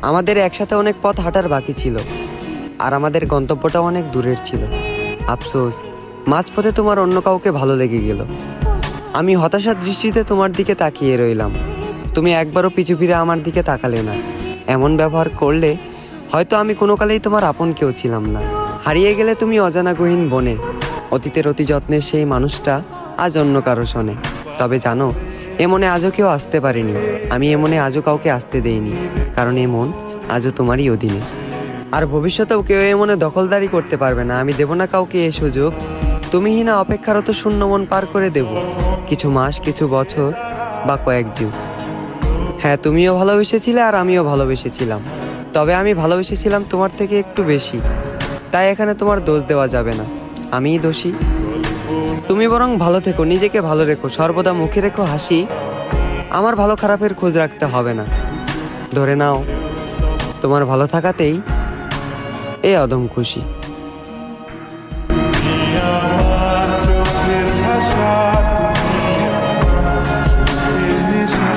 আমাদের একসাথে অনেক পথ হাঁটার বাকি ছিল, আর আমাদের গন্তব্যটাও অনেক দূরের ছিল। আফসোস, মাঝপথে তোমার অন্য কাউকে ভালো লেগে গেল। আমি হতাশার দৃষ্টিতে তোমার দিকে তাকিয়ে রইলাম। তুমি একবারও পিছু ফিরে আমার দিকে তাকালে না। এমন ব্যবহার করলে হয়তো আমি কোনো কালেই তোমার আপন কেউ ছিলাম না। হারিয়ে গেলে তুমি অজানা গহীন বনে। অতীতের অতি যত্নের সেই মানুষটা আজ অন্য কারো শোনে। তবে জানো, এমনে আজও কেউ আসতে পারেনি। আমি এমনে আজও কাউকে আসতে দেইনি, কারণ এমন আজও তোমারই অধীনে। আর ভবিষ্যতেও কেউ এমনে দখলদারি করতে পারবে না। আমি দেব না কাউকে এই সুযোগ। তুমিহীনা অপেক্ষারত শূন্য মন পার করে দেব, কিছু মাস, কিছু বছর বা কয়েক যুগ। হ্যাঁ, তুমিও ভালোবেসেছিলে আর আমিও ভালোবেসেছিলাম। তবে আমি ভালোবেসেছিলাম তোমার থেকে একটু বেশি। তাই এখানে তোমার দোষ দেওয়া যাবে না, আমিই দোষী। তুমি বরং ভালো থেকো, নিজেকে ভালো রেখো, সর্বদা মুখে রেখো হাসি। আমার ভালো খারাপের খোঁজ রাখতে হবে না। ধরে নাও, তোমার ভালো থাকাতেই এই অদম খুশি।